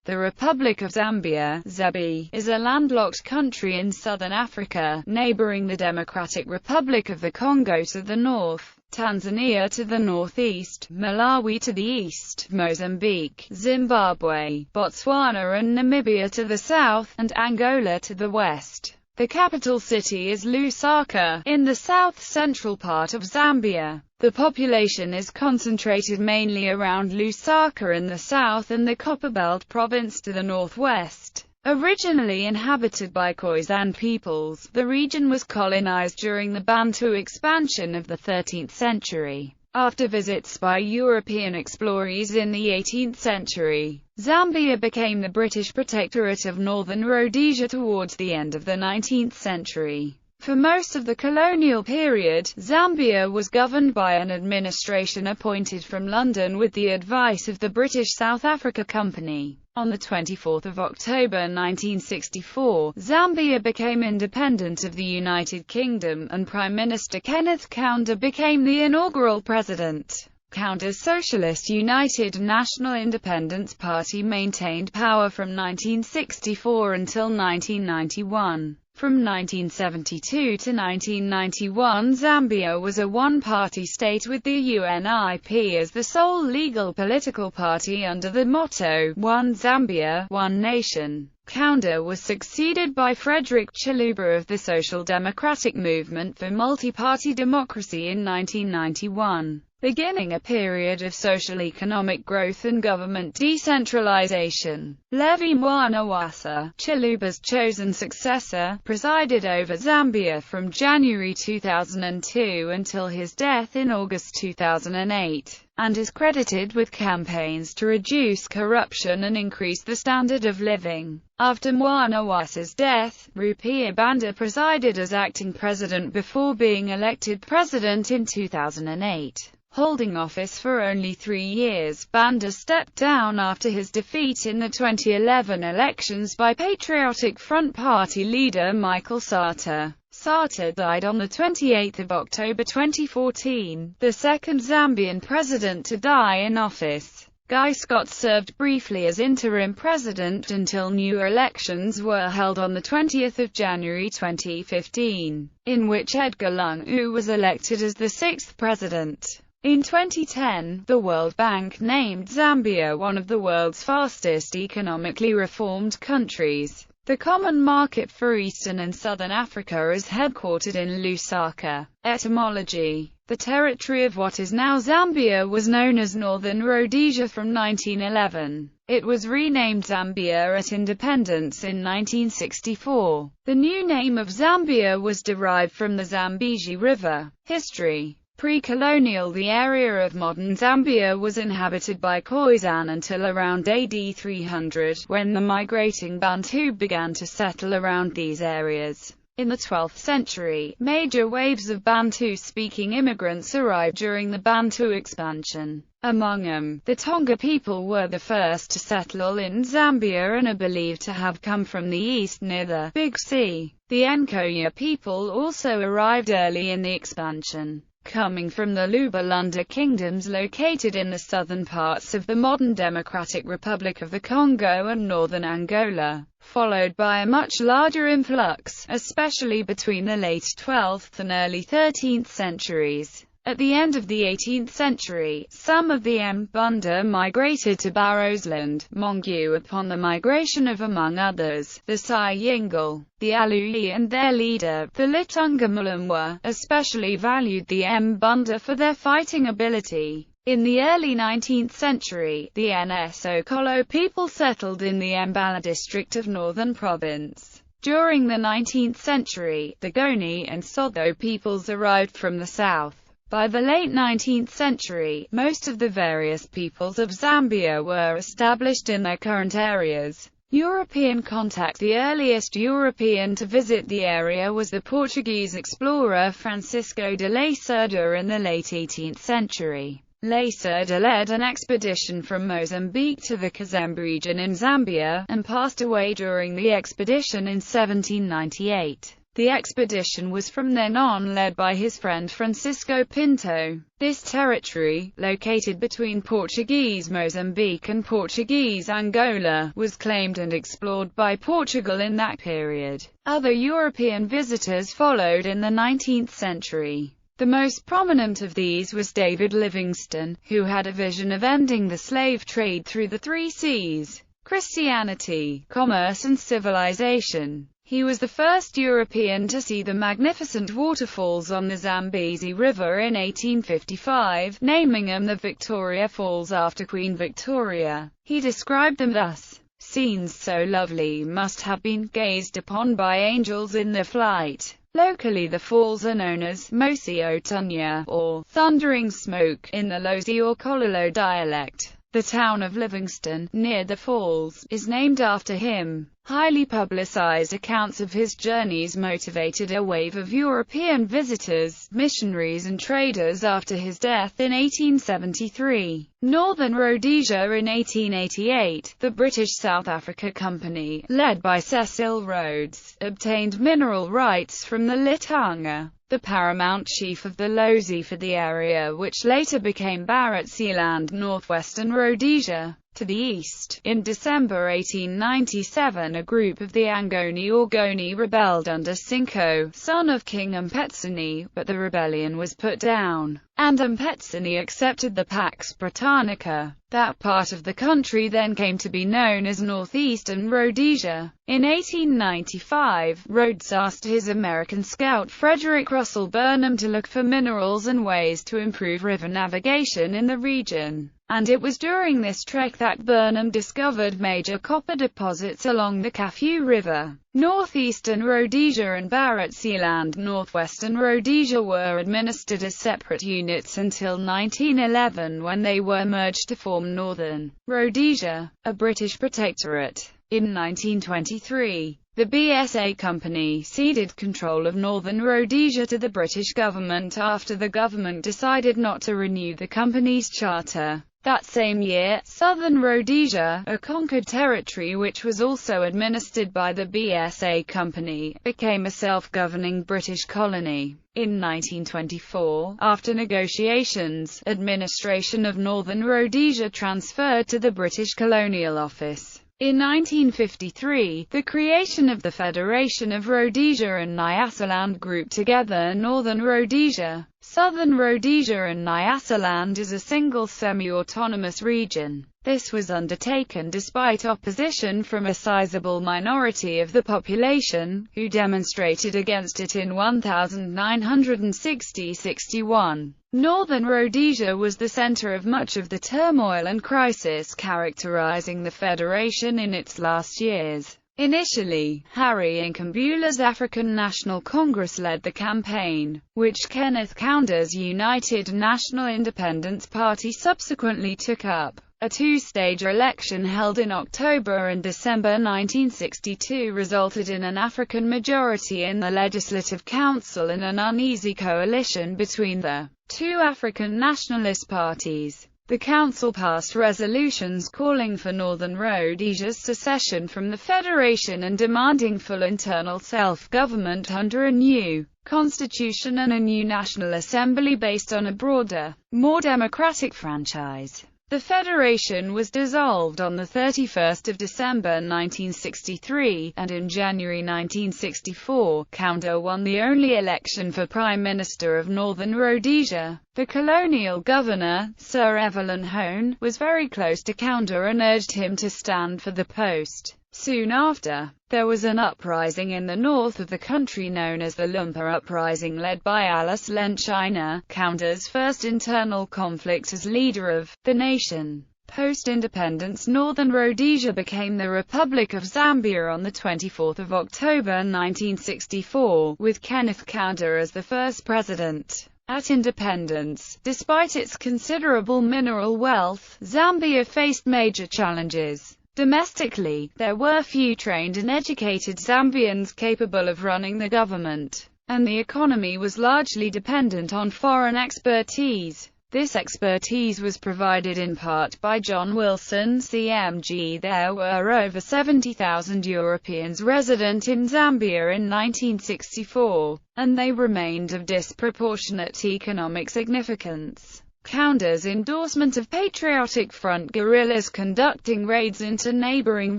The Republic of Zambia (ʻzæmbiə) is a landlocked country in southern Africa, neighbouring the Democratic Republic of the Congo to the north, Tanzania to the northeast, Malawi to the east, Mozambique, Zimbabwe, Botswana and Namibia to the south, and Angola to the west. The capital city is Lusaka, in the south-central part of Zambia. The population is concentrated mainly around Lusaka in the south and the Copperbelt province to the northwest. Originally inhabited by Khoisan peoples, the region was colonized during the Bantu expansion of the 13th century. After visits by European explorers in the 18th century, Zambia became the British protectorate of northern Rhodesia towards the end of the 19th century. For most of the colonial period, Zambia was governed by an administration appointed from London with the advice of the British South Africa Company. On 24 October 1964, Zambia became independent of the United Kingdom, and Prime Minister Kenneth Kaunda became the inaugural president. Kaunda's Socialist United National Independence Party maintained power from 1964 until 1991. From 1972 to 1991, Zambia was a one-party state with the UNIP as the sole legal political party under the motto, One Zambia, One Nation. Kaunda was succeeded by Frederick Chiluba of the Social Democratic Movement for Multi-Party Democracy in 1991. Beginning a period of social-economic growth and government decentralization. Levi Mwanawasa, Chiluba's chosen successor, presided over Zambia from January 2002 until his death in August 2008, and is credited with campaigns to reduce corruption and increase the standard of living. After Mwanawasa's death, Rupiah Banda presided as acting president before being elected president in 2008. Holding office for only 3 years, Banda stepped down after his defeat in the 2011 elections by Patriotic Front Party leader Michael Sata. Sata died on 28 October 2014, the second Zambian president to die in office. Guy Scott served briefly as interim president until new elections were held on 20 January 2015, in which Edgar Lungu was elected as the sixth president. In 2010, the World Bank named Zambia one of the world's fastest economically reformed countries. The Common Market for Eastern and Southern Africa is headquartered in Lusaka. Etymology: the territory of what is now Zambia was known as Northern Rhodesia from 1911. It was renamed Zambia at independence in 1964. The new name of Zambia was derived from the Zambezi River. History: pre-colonial, the area of modern Zambia was inhabited by Khoisan until around AD 300, when the migrating Bantu began to settle around these areas. In the 12th century, major waves of Bantu-speaking immigrants arrived during the Bantu expansion. Among them, the Tonga people were the first to settle in Zambia and are believed to have come from the east near the Big Sea. The Nkoya people also arrived early in the expansion, coming from the Lubalunda kingdoms located in the southern parts of the modern Democratic Republic of the Congo and northern Angola, followed by a much larger influx, especially between the late 12th and early 13th centuries. At the end of the 18th century, some of the Mbunda migrated to Barrowsland, Mongu upon the migration of, among others, the Sayingal, the Alui and their leader, the Litunga Mulumwa, especially valued the Mbunda for their fighting ability. In the early 19th century, the Nsokolo people settled in the Mbala district of Northern Province. During the 19th century, the Goni and Sotho peoples arrived from the south. By the late 19th century, most of the various peoples of Zambia were established in their current areas. European contact: the earliest European to visit the area was the Portuguese explorer Francisco de Lacerda in the late 18th century. Lacerda led an expedition from Mozambique to the ʻzæmbiə region in Zambia, and passed away during the expedition in 1798. The expedition was from then on led by his friend Francisco Pinto. This territory, located between Portuguese Mozambique and Portuguese Angola, was claimed and explored by Portugal in that period. Other European visitors followed in the 19th century. The most prominent of these was David Livingstone, who had a vision of ending the slave trade through the three C's: Christianity, commerce and civilization. He was the first European to see the magnificent waterfalls on the Zambezi River in 1855, naming them the Victoria Falls after Queen Victoria. He described them thus: "Scenes so lovely must have been gazed upon by angels in their flight." Locally the falls are known as Mosi Otunya, or thundering smoke, in the Lozi or Kololo dialect. The town of Livingstone, near the falls, is named after him. Highly publicized accounts of his journeys motivated a wave of European visitors, missionaries and traders after his death in 1873. Northern Rhodesia in 1888, the British South Africa Company, led by Cecil Rhodes, obtained mineral rights from the Litanga, the paramount chief of the Lozi, for the area which later became Barotseland, northwestern Rhodesia. To the east, in December 1897, a group of the Angoni or Goni rebelled under Sinko, son of King Mpetseni, but the rebellion was put down, and Mpetseni accepted the Pax Britannica. That part of the country then came to be known as northeastern Rhodesia. In 1895, Rhodes asked his American scout Frederick Russell Burnham to look for minerals and ways to improve river navigation in the region. And it was during this trek that Burnham discovered major copper deposits along the Kafu River. Northeastern Rhodesia and Barotseland, northwestern Rhodesia, were administered as separate units until 1911, when they were merged to form Northern Rhodesia, a British protectorate. In 1923, the BSA Company ceded control of Northern Rhodesia to the British government after the government decided not to renew the company's charter. That same year, Southern Rhodesia, a conquered territory which was also administered by the BSA Company, became a self-governing British colony. In 1924, after negotiations, administration of Northern Rhodesia transferred to the British Colonial Office. In 1953, the creation of the Federation of Rhodesia and Nyasaland grouped together Northern Rhodesia, Southern Rhodesia and Nyasaland as a single semi-autonomous region. This was undertaken despite opposition from a sizable minority of the population, who demonstrated against it in 1960–61. Northern Rhodesia was the center of much of the turmoil and crisis characterizing the Federation in its last years. Initially, Harry Nkumbula's African National Congress led the campaign, which Kenneth Kaunda's United National Independence Party subsequently took up. A two-stage election held in October and December 1962 resulted in an African majority in the Legislative Council and an uneasy coalition between the two African nationalist parties. The council passed resolutions calling for Northern Rhodesia's secession from the Federation and demanding full internal self-government under a new constitution and a new National Assembly based on a broader, more democratic franchise. The Federation was dissolved on 31 December 1963, and in January 1964, Kaunda won the only election for Prime Minister of Northern Rhodesia. The colonial governor, Sir Evelyn Hone, was very close to Kaunda and urged him to stand for the post. Soon after, there was an uprising in the north of the country known as the Lumpa Uprising, led by Alice Lenchina, Kaunda's first internal conflict as leader of the nation. Post-independence, Northern Rhodesia became the Republic of Zambia on 24 October 1964, with Kenneth Kaunda as the first president. At independence, despite its considerable mineral wealth, Zambia faced major challenges. Domestically, there were few trained and educated Zambians capable of running the government, and the economy was largely dependent on foreign expertise. This expertise was provided in part by John Wilson, CMG. There were over 70,000 Europeans resident in Zambia in 1964, and they remained of disproportionate economic significance. Kaunda's endorsement of Patriotic Front guerrillas conducting raids into neighbouring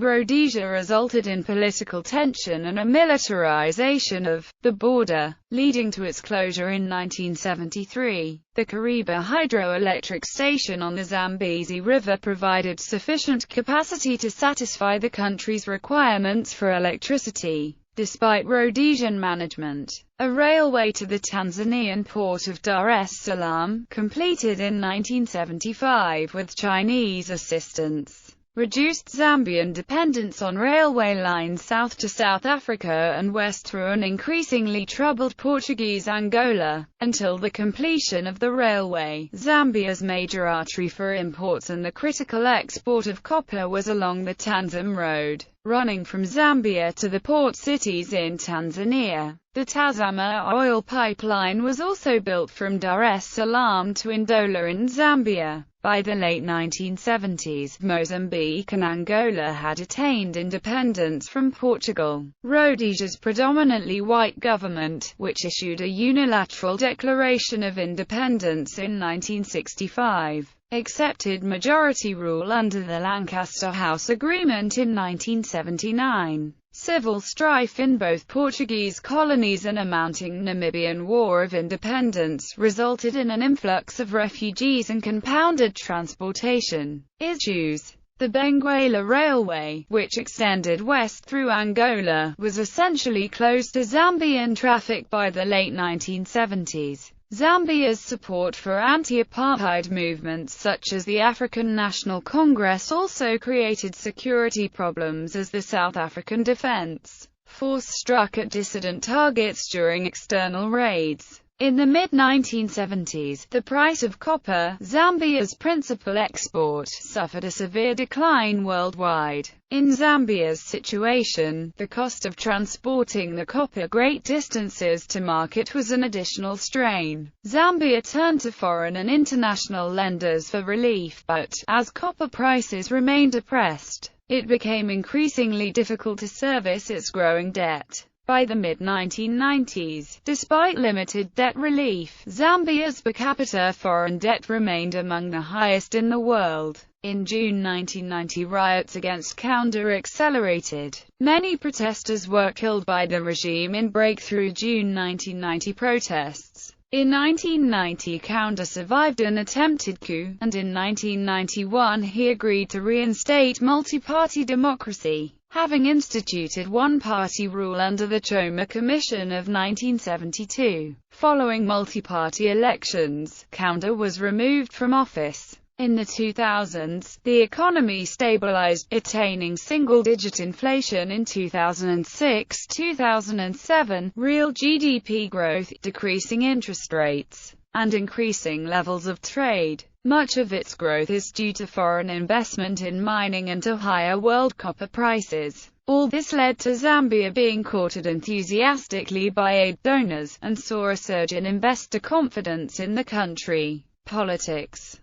Rhodesia resulted in political tension and a militarization of the border, leading to its closure in 1973. The Kariba hydroelectric station on the Zambezi River provided sufficient capacity to satisfy the country's requirements for electricity. Despite Rhodesian management, a railway to the Tanzanian port of Dar es Salaam, completed in 1975 with Chinese assistance, reduced Zambian dependence on railway lines south to South Africa and west through an increasingly troubled Portuguese Angola. Until the completion of the railway, Zambia's major artery for imports and the critical export of copper was along the Tanzam Road, running from Zambia to the port cities in Tanzania. The Tazama oil pipeline was also built from Dar es Salaam to Ndola in Zambia. By the late 1970s, Mozambique and Angola had attained independence from Portugal. Rhodesia's predominantly white government, which issued a unilateral declaration of independence in 1965, accepted majority rule under the Lancaster House Agreement in 1979. Civil strife in both Portuguese colonies and a mounting Namibian War of Independence resulted in an influx of refugees and compounded transportation issues. The Benguela Railway, which extended west through Angola, was essentially closed to Zambian traffic by the late 1970s. Zambia's support for anti-apartheid movements such as the African National Congress also created security problems as the South African Defence Force struck at dissident targets during external raids. In the mid-1970s, the price of copper, Zambia's principal export, suffered a severe decline worldwide. In Zambia's situation, the cost of transporting the copper great distances to market was an additional strain. Zambia turned to foreign and international lenders for relief, but, as copper prices remained depressed, it became increasingly difficult to service its growing debt. By the mid-1990s, despite limited debt relief, Zambia's per capita foreign debt remained among the highest in the world. In June 1990, riots against Kaunda accelerated. Many protesters were killed by the regime in breakthrough June 1990 protests. In 1990, Kaunda survived an attempted coup, and in 1991 he agreed to reinstate multi-party democracy, having instituted one-party rule under the Choma Commission of 1972. Following multi-party elections, Kaunda was removed from office. In the 2000s, the economy stabilized, attaining single-digit inflation in 2006-2007, real GDP growth, decreasing interest rates, and increasing levels of trade. Much of its growth is due to foreign investment in mining and to higher world copper prices. All this led to Zambia being courted enthusiastically by aid donors, and saw a surge in investor confidence in the country. Politics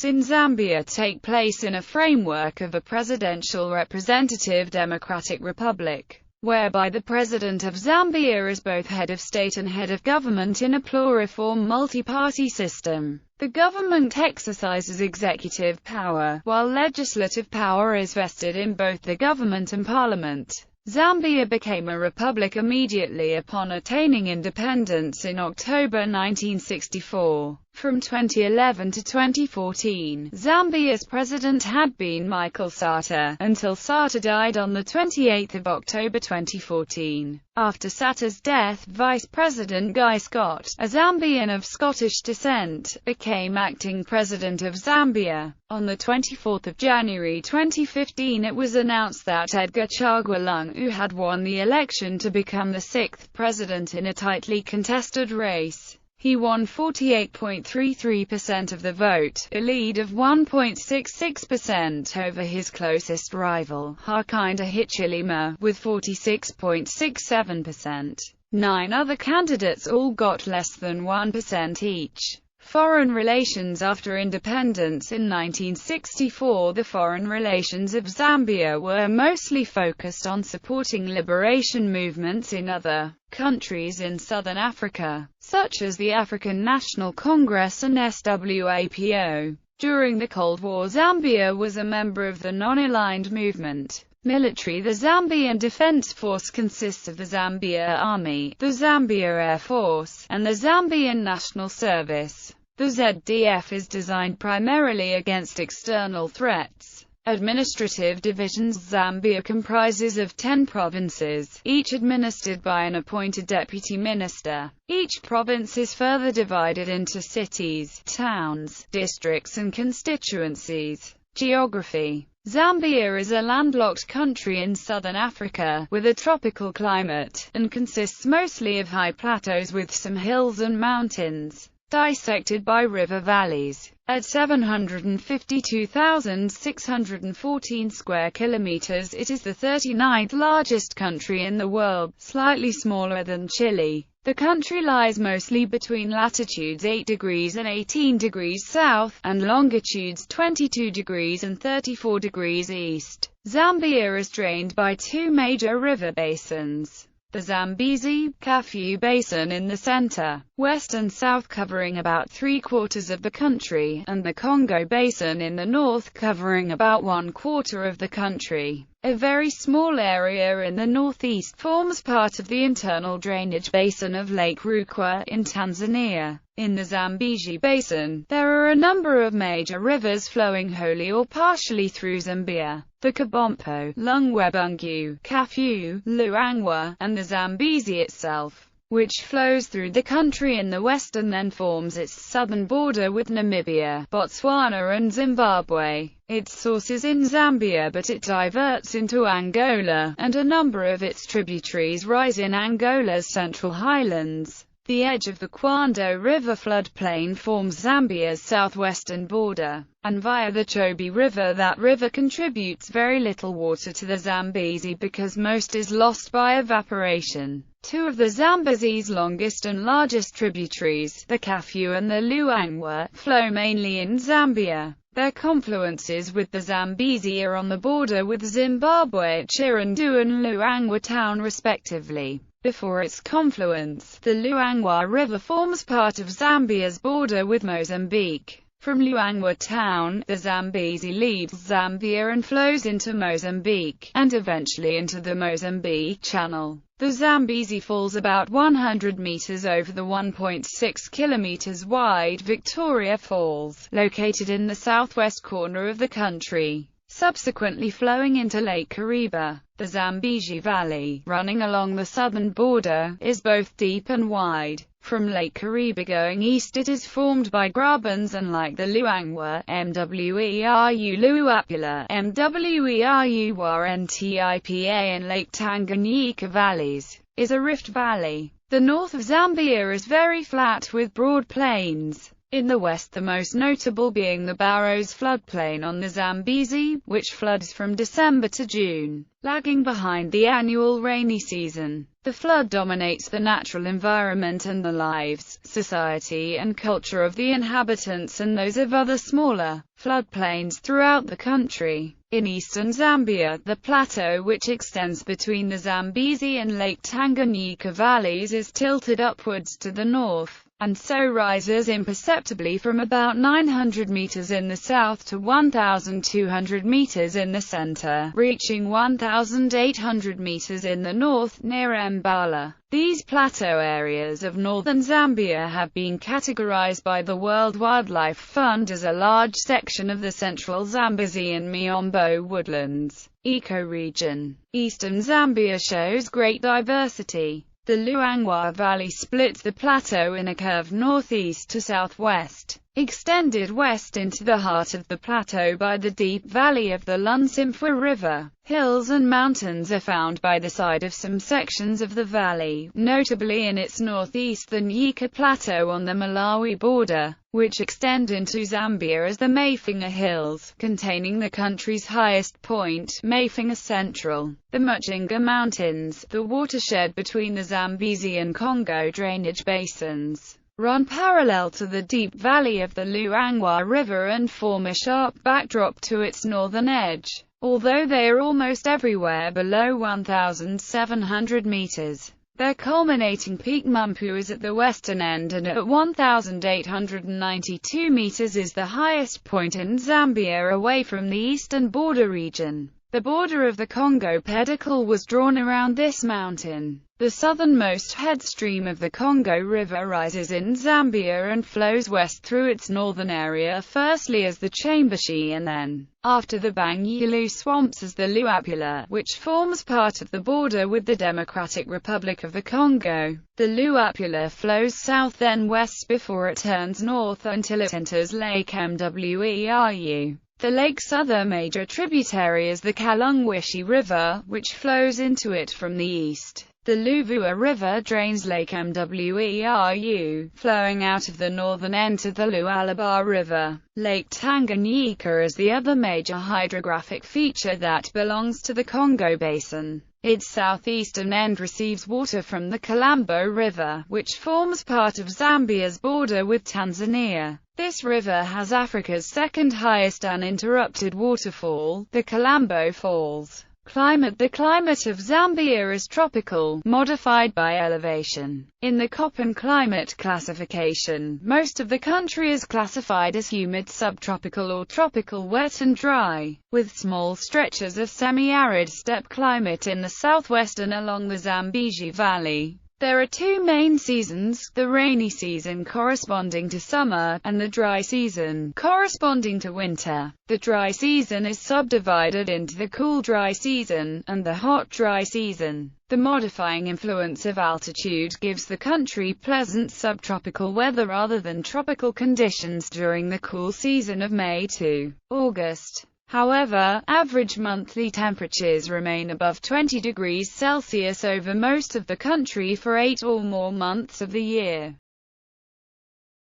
in Zambia take place in a framework of a presidential representative democratic republic, whereby the President of Zambia is both head of state and head of government in a pluriform multi-party system. The government exercises executive power, while legislative power is vested in both the government and parliament. Zambia became a republic immediately upon attaining independence in October 1964. From 2011 to 2014, Zambia's president had been Michael Sata, until Sata died on 28 October 2014. After Sata's death, Vice President Guy Scott, a Zambian of Scottish descent, became acting president of Zambia. On 24 January 2015 it was announced that Edgar Chagwa Lungu had won the election to become the sixth president in a tightly contested race. He won 48.33% of the vote, a lead of 1.66% over his closest rival, Hakainde Hichilema, with 46.67%. 9 other candidates all got less than 1% each. Foreign relations. After independence in 1964, the foreign relations of Zambia were mostly focused on supporting liberation movements in other countries in southern Africa, such as the African National Congress and SWAPO. During the Cold War, Zambia was a member of the non-aligned movement. Military. The Zambian Defense Force consists of the Zambia Army, the Zambia Air Force, and the Zambian National Service. The ZDF is designed primarily against external threats. Administrative divisions. Zambia comprises of 10 provinces, each administered by an appointed deputy minister. Each province is further divided into cities, towns, districts and constituencies. Geography. Zambia is a landlocked country in southern Africa, with a tropical climate, and consists mostly of high plateaus with some hills and mountains, dissected by river valleys. At 752,614 square kilometers, it is the 39th largest country in the world, slightly smaller than Chile. The country lies mostly between latitudes 8 degrees and 18 degrees south, and longitudes 22 degrees and 34 degrees east. Zambia is drained by two major river basins: the Zambezi-Kafuyu Basin in the center, west and south, covering about 3/4 of the country, and the Congo Basin in the north, covering about 1/4 of the country. A very small area in the northeast forms part of the internal drainage basin of Lake Rukwa in Tanzania. In the Zambezi Basin, there are a number of major rivers flowing wholly or partially through Zambia: the Kabompo, Lungwebungu, Kafuyu, Luangwa, and the Zambezi itself, which flows through the country in the west and then forms its southern border with Namibia, Botswana and Zimbabwe. Its source is in Zambia, but it diverts into Angola, and a number of its tributaries rise in Angola's central highlands. The edge of the Kwando River floodplain forms Zambia's southwestern border, and via the Chobe River, that river contributes very little water to the Zambezi because most is lost by evaporation. Two of the Zambezi's longest and largest tributaries, the Kafuyu and the Luangwa, flow mainly in Zambia. Their confluences with the Zambezi are on the border with Zimbabwe at Chirandu and Luangwa Town respectively. Before its confluence, the Luangwa River forms part of Zambia's border with Mozambique. From Luangwa Town, the Zambezi leaves Zambia and flows into Mozambique, and eventually into the Mozambique Channel. The Zambezi falls about 100 meters over the 1.6 kilometers wide Victoria Falls, located in the southwest corner of the country, subsequently flowing into Lake Kariba. The Zambezi Valley, running along the southern border, is both deep and wide. From Lake Kariba going east, it is formed by grabens, and like the Luangwa, Mweru Luapula, Mweru Rntipa and Lake Tanganyika valleys, is a rift valley. The north of Zambia is very flat with broad plains. In the west, the most notable being the Barrows floodplain on the Zambezi, which floods from December to June, lagging behind the annual rainy season. The flood dominates the natural environment and the lives, society and culture of the inhabitants and those of other smaller floodplains throughout the country. In eastern Zambia, the plateau which extends between the Zambezi and Lake Tanganyika valleys is tilted upwards to the north, and so rises imperceptibly from about 900 meters in the south to 1,200 meters in the center, reaching 1,800 meters in the north, near Mbala. These plateau areas of northern Zambia have been categorized by the World Wildlife Fund as a large section of the central Zambezi and Miombo woodlands ecoregion. Eastern Zambia shows great diversity. The Luangwa Valley splits the plateau in a curve northeast to southwest, extended west into the heart of the plateau by the deep valley of the Lunsimfwa River. Hills and mountains are found by the side of some sections of the valley, notably in its northeast the Nyika Plateau on the Malawi border, which extend into Zambia as the Mayfinger Hills, containing the country's highest point, Mayfinger Central. The Muchinga Mountains, the watershed between the Zambezi and Congo drainage basins, run parallel to the deep valley of the Luangwa River and form a sharp backdrop to its northern edge. Although they are almost everywhere below 1,700 meters. Their culminating peak Mumpu is at the western end and at 1,892 meters is the highest point in Zambia away from the eastern border region. The border of the Congo pedicle was drawn around this mountain. The southernmost headstream of the Congo River rises in Zambia and flows west through its northern area, firstly as the ʻzæmbiə and then, after the Banyulu swamps, as the Luapula, which forms part of the border with the Democratic Republic of the Congo. The Luapula flows south then west before it turns north until it enters Lake Mweru. The lake's other major tributary is the Kalungwishi River, which flows into it from the east. The Luvua River drains Lake Mweru, flowing out of the northern end to the Lualaba River. Lake Tanganyika is the other major hydrographic feature that belongs to the Congo Basin. Its southeastern end receives water from the Kalambo River, which forms part of Zambia's border with Tanzania. This river has Africa's second highest uninterrupted waterfall, the Kalambo Falls. Climate: the climate of Zambia is tropical, modified by elevation. In the Köppen climate classification, most of the country is classified as humid subtropical or tropical, wet and dry, with small stretches of semi-arid steppe climate in the southwest and along the Zambezi Valley. There are two main seasons, the rainy season corresponding to summer, and the dry season, corresponding to winter. The dry season is subdivided into the cool dry season, and the hot dry season. The modifying influence of altitude gives the country pleasant subtropical weather rather than tropical conditions during the cool season of May to August. However, average monthly temperatures remain above 20 degrees Celsius over most of the country for 8 or more months of the year.